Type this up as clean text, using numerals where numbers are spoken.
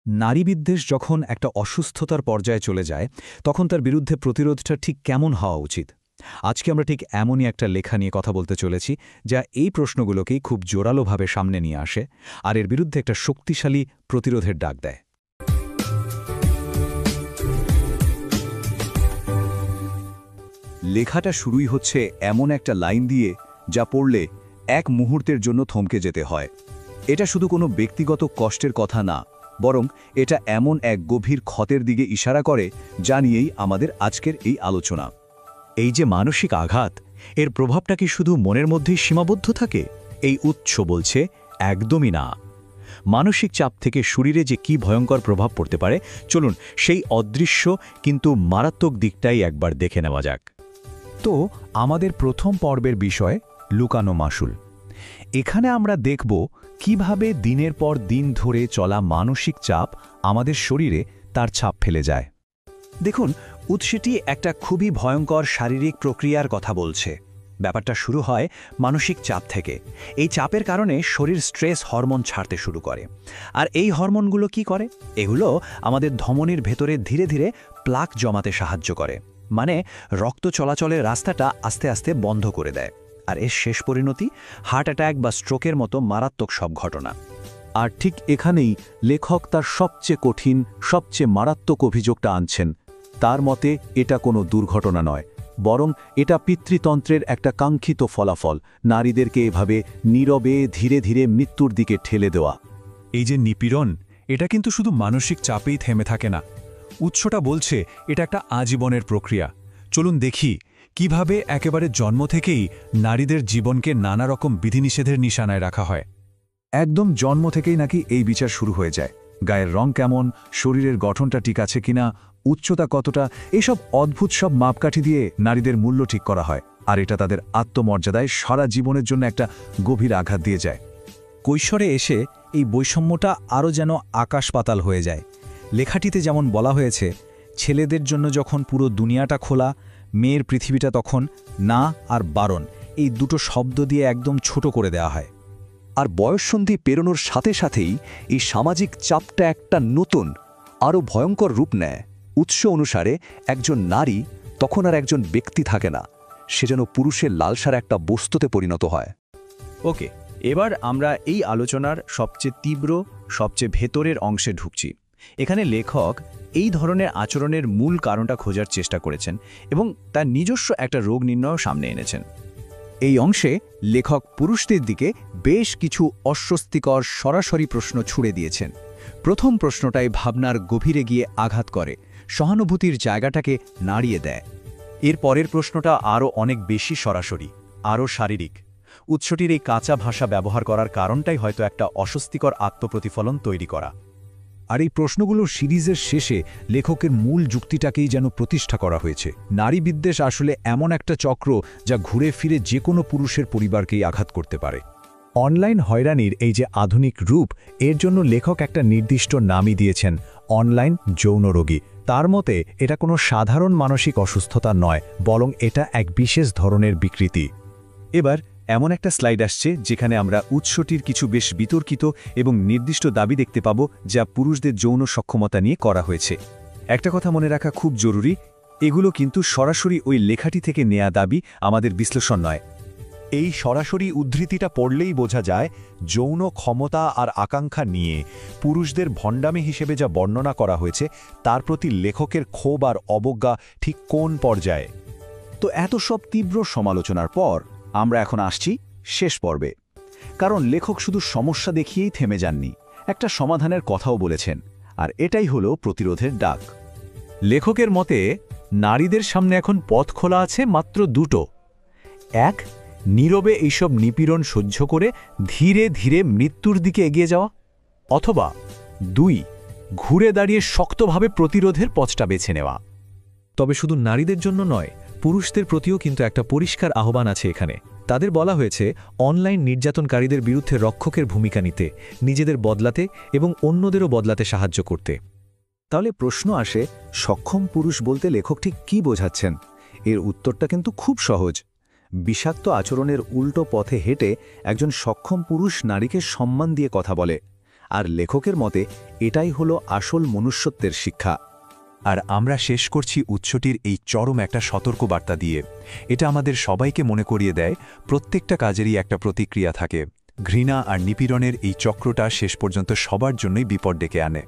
নারীবিদ্বেষ যখন একটা অসুস্থতার পর্যায়ে চলে যায় তখন তার বিরুদ্ধে প্রতিরোধটা ঠিক কেমন হওয়া উচিত? আজকে আমরা ঠিক এমনই একটা লেখা নিয়ে কথা বলতে চলেছি যা এই প্রশ্নগুলোকেই খুব জোরালোভাবে সামনে নিয়ে আসে আর এর বিরুদ্ধে একটা শক্তিশালী প্রতিরোধের ডাক দেয়। লেখাটা শুরুই হচ্ছে এমন একটা লাইন দিয়ে যা পড়লে এক মুহূর্তের জন্য থমকে যেতে হয়। এটা শুধু কোনো ব্যক্তিগত কষ্টের কথা না, বরং এটা এমন এক গভীর ক্ষতের দিকে ইশারা করে যা নিয়েই আমাদের আজকের এই আলোচনা। এই যে মানসিক আঘাত, এর প্রভাবটা কি শুধু মনের মধ্যেই সীমাবদ্ধ থাকে? এই উৎস বলছে একদমই না। মানসিক চাপ থেকে শরীরে যে কি ভয়ঙ্কর প্রভাব পড়তে পারে, চলুন সেই অদৃশ্য কিন্তু মারাত্মক দিকটাই একবার দেখে নেওয়া যাক। তো আমাদের প্রথম পর্বের বিষয় লুকানো মাশুল। এখানে আমরা দেখব কিভাবে দিনের পর দিন ধরে চলা মানসিক চাপ আমাদের শরীরে তার ছাপ ফেলে যায়। দেখুন, উৎসটি একটা খুবই ভয়ঙ্কর শারীরিক প্রক্রিয়ার কথা বলছে। ব্যাপারটা শুরু হয় মানসিক চাপ থেকে। এই চাপের কারণে শরীর স্ট্রেস হরমোন ছাড়তে শুরু করে। আর এই হরমোনগুলো কি করে? এগুলো আমাদের ধমনীর ভেতরে ধীরে ধীরে প্লাক জমাতে সাহায্য করে, মানে রক্ত চলাচলের রাস্তাটা আস্তে আস্তে বন্ধ করে দেয়। আর এর শেষ পরিণতি হার্ট অ্যাটাক বা স্ট্রোকের মতো মারাত্মক সব ঘটনা। আর ঠিক এখানেই লেখক তার সবচেয়ে কঠিন, সবচেয়ে মারাত্মক অভিযোগটা আনছেন। তার মতে এটা কোনো দুর্ঘটনা নয়, বরং এটা পিতৃতন্ত্রের একটা কাঙ্ক্ষিত ফলাফল, নারীদেরকে এভাবে নীরবে ধীরে ধীরে মৃত্যুর দিকে ঠেলে দেওয়া। এই যে নিপীড়ন, এটা কিন্তু শুধু মানসিক চাপেই থেমে থাকে না। উৎসটা বলছে এটা একটা আজীবনের প্রক্রিয়া। চলুন দেখি কিভাবে একেবারে জন্ম থেকেই নারীদের জীবনকে নানা রকম বিধিনিষেধের নিশানায় রাখা হয়। একদম জন্ম থেকেই নাকি এই বিচার শুরু হয়ে যায়। গায়ের রং কেমন, শরীরের গঠনটা ঠিক আছে কিনা, উচ্চতা কতটা, এসব অদ্ভুত সব মাপকাঠি দিয়ে নারীদের মূল্য ঠিক করা হয়। আর এটা তাদের আত্মমর্যাদায় সারা জীবনের জন্য একটা গভীর আঘাত দিয়ে যায়। কৈশোরে এসে এই বৈষম্যটা আরও যেন আকাশ পাতাল হয়ে যায়। লেখাটিতে যেমন বলা হয়েছে, ছেলেদের জন্য যখন পুরো দুনিয়াটা খোলা, মেয়ের পৃথিবীটা তখন না আর বারণ, এই দুটো শব্দ দিয়ে একদম ছোট করে দেওয়া হয়। আর বয়ঃসন্ধি পেরোনোর সাথে সাথেই এই সামাজিক চাপটা একটা নতুন, আরও ভয়ঙ্কর রূপ নেয়। উৎস অনুসারে একজন নারী তখন আর একজন ব্যক্তি থাকে না, সে যেন পুরুষের লালসার একটা বস্তুতে পরিণত হয়। ওকে, এবার আমরা এই আলোচনার সবচেয়ে তীব্র, সবচেয়ে ভেতরের অংশে ঢুকছি। এখানে লেখক এই ধরনের আচরণের মূল কারণটা খোঁজার চেষ্টা করেছেন এবং তার নিজস্ব একটা রোগ নির্ণয় সামনে এনেছেন। এই অংশে লেখক পুরুষদের দিকে বেশ কিছু অস্বস্তিকর সরাসরি প্রশ্ন ছুড়ে দিয়েছেন। প্রথম প্রশ্নটাই ভাবনার গভীরে গিয়ে আঘাত করে, সহানুভূতির জায়গাটাকে নাড়িয়ে দেয়। এর পরের প্রশ্নটা আরও অনেক বেশি সরাসরি, আরও শারীরিক। উৎসটির এই কাঁচা ভাষা ব্যবহার করার কারণটাই হয়তো একটা অস্বস্তিকর আত্মপ্রতিফলন তৈরি করা। আর এই প্রশ্নগুলোর সিরিজের শেষে লেখকের মূল যুক্তিটাকেই যেন প্রতিষ্ঠা করা হয়েছে। নারী বিদ্বেষ আসলে এমন একটা চক্র যা ঘুরে ফিরে যে কোনো পুরুষের পরিবারকেই আঘাত করতে পারে। অনলাইন হয়রানির এই যে আধুনিক রূপ, এর জন্য লেখক একটা নির্দিষ্ট নামই দিয়েছেন, অনলাইন যৌন রোগী। তার মতে এটা কোনো সাধারণ মানসিক অসুস্থতা নয়, বরং এটা এক বিশেষ ধরনের বিকৃতি। এবার এমন একটা স্লাইড আসছে যেখানে আমরা উৎসটির কিছু বেশ বিতর্কিত এবং নির্দিষ্ট দাবি দেখতে পাব যা পুরুষদের যৌন সক্ষমতা নিয়ে করা হয়েছে। একটা কথা মনে রাখা খুব জরুরি, এগুলো কিন্তু সরাসরি ওই লেখাটি থেকে নেয়া দাবি, আমাদের বিশ্লেষণ নয়। এই সরাসরি উদ্ধৃতিটা পড়লেই বোঝা যায় যৌন ক্ষমতা আর আকাঙ্ক্ষা নিয়ে পুরুষদের ভণ্ডামি হিসেবে যা বর্ণনা করা হয়েছে তার প্রতি লেখকের ক্ষোভ আর অবজ্ঞা ঠিক কোন পর্যায়ে। তো এত সব তীব্র সমালোচনার পর আমরা এখন আসছি শেষ পর্বে। কারণ লেখক শুধু সমস্যা দেখিয়েই থেমে যাননি, একটা সমাধানের কথাও বলেছেন, আর এটাই হলো প্রতিরোধের ডাক। লেখকের মতে নারীদের সামনে এখন পথ খোলা আছে মাত্র দুটো। এক, নীরবে এইসব নিপীড়ন সহ্য করে ধীরে ধীরে মৃত্যুর দিকে এগিয়ে যাওয়া, অথবা দুই, ঘুরে দাঁড়িয়ে শক্তভাবে প্রতিরোধের পথটা বেছে নেওয়া। তবে শুধু নারীদের জন্য নয়, পুরুষদের প্রতিও কিন্তু একটা পরিষ্কার আহ্বান আছে এখানে। তাদের বলা হয়েছে অনলাইন নির্যাতনকারীদের বিরুদ্ধে রক্ষকের ভূমিকা নিতে, নিজেদের বদলাতে এবং অন্যদেরও বদলাতে সাহায্য করতে। তাহলে প্রশ্ন আসে, সক্ষম পুরুষ বলতে লেখক ঠিক কী বোঝাচ্ছেন? এর উত্তরটা কিন্তু খুব সহজ। বিষাক্ত আচরণের উল্টো পথে হেঁটে একজন সক্ষম পুরুষ নারীকে সম্মান দিয়ে কথা বলে। আর লেখকের মতে এটাই হলো আসল মনুষ্যত্বের শিক্ষা। আর আমরা শেষ করছি উৎসটির এই চরম একটা সতর্কবার্তা দিয়ে। এটা আমাদের সবাইকে মনে করিয়ে দেয়, প্রত্যেকটা কাজেরই একটা প্রতিক্রিয়া থাকে। ঘৃণা আর নিপীড়নের এই চক্রটা শেষ পর্যন্ত সবার জন্যই বিপদ ডেকে আনে।